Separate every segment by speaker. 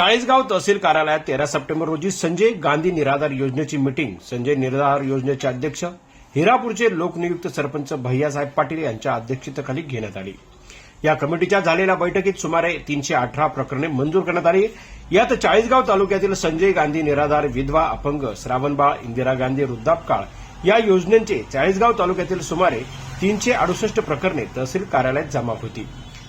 Speaker 1: चाळीसगाव तहसील कार्यालयात 13 सप्टेंबर रोजी संजय गांधी निराधार योजनेची मीटिंग संजय निराधार योजनेचे अध्यक्ष हिरापूरचे लोकनियुक्त सरपंच भैयासाहेब पाटील यांच्या अध्यक्षतेखाली घेण्यात आली। या कमिटीच्या झालेल्या बैठकीत सुमारे 318 प्रकरणे मंजूर करण्यात आली। यात चाळीसगाव तालुक्यातील संजय गांधी निराधार विधवा अपंग श्रावणबाळ इंदिरा गांधी वृद्धापकाळ या योजनेचे चाळीसगाव तालुक्यातील सुमारे 368 प्रकरणे तहसील कार्यालयात जमा होती।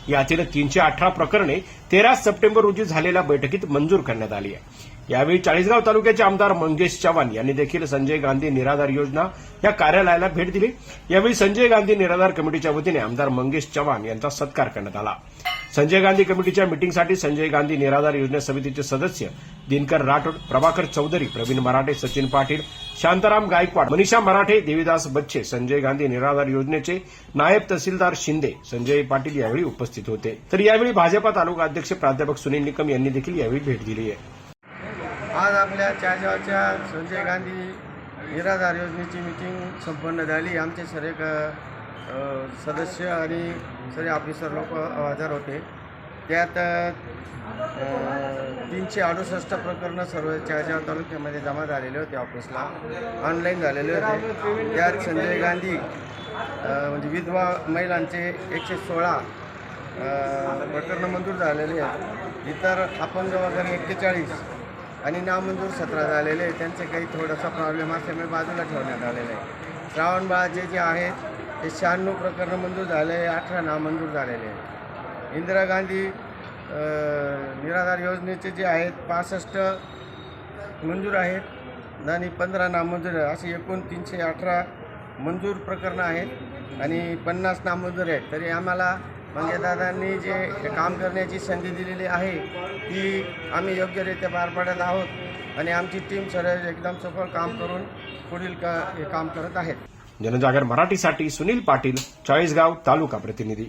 Speaker 1: यातील 318 प्रकरणे 13 सप्टेंबर रोजी झालेल्या बैठकीत मंजूर करण्यात आली आहे। यावेळी चाळीसगाव तालुक्याचे आमदार मंगेश चव्हाण यांनी देखील संजय गांधी निराधार योजना या कार्यालयाला भेट दिली। यावेळी संजय गांधी निराधार कमिटीच्या वतीने आमदार मंगेश चव्हाण यांचा सत्कार करण्यात आला। संजय गांधी कमिटीच्या मीटिंगसाठी संजय गांधी निराधार योजना समितीचे सदस्य दिनकर राठोड, प्रभाकर चौधरी, प्रवीण मराठे, सचिन पाटील, शांताराम गायकवाड, मनीषा मराठे, देवीदास बच्चे, संजय गांधी निराधार योजनेचे नायब तहसीलदार शिंदे, संजय पाटील यावेळी उपस्थित होते। तर यावेळी भाजपा तालुका अध्यक्ष प्राध्यापक सुनील निकम यांनी देखील यावेळी भेट दिली आहे।
Speaker 2: आज आपल्या चाळीसगावच्या संजय गांधी निराधार योजनेची मीटिंग संपन्न झाली। आमचे सर्व सदस्य आणि सर्व ऑफिसर लोक हजर होते। त्यात 368 प्रकरणं सर्व चाळीसगाव तालुक्यामध्ये जमा झालेले होते, ऑफिसला ऑनलाईन झालेले होते। त्यात संजय गांधी म्हणजे विधवा महिलांचे 116 प्रकरणं मंजूर झालेले आहेत। इतर अपंग वगैरे 41 आणि नामंजूर 17 झालेले आहेत। त्यांचे काही थोडासा प्रॉब्लेम असल्यामुळे बाजूला ठेवण्यात आलेले आहे। श्रावणबाळाचे जे आहेत ते 96 प्रकरणं मंजूर झाले, 18 नामंजूर झालेले आहेत। इंदिरा गांधी निराधार योजनेचे जे आहेत 65 मंजूर आहेत आणि 15 नामंजूर आहेत। अशी एकूण 318 मंजूर प्रकरणं आहेत आणि 50 नामंजूर आहेत। तरी आम्हाला मंगेशदादांनी जे काम करण्याची संधी दिलेली आहे ती आम्ही योग्यरित्या पार पाडत आहोत आणि आमची टीम सर्व एकदम सफळ काम करून पुढील काम करत आहेत।
Speaker 1: जनजागर मराठीसाठी सुनील पाटील, चाळीसगाव तालुका प्रतिनिधी।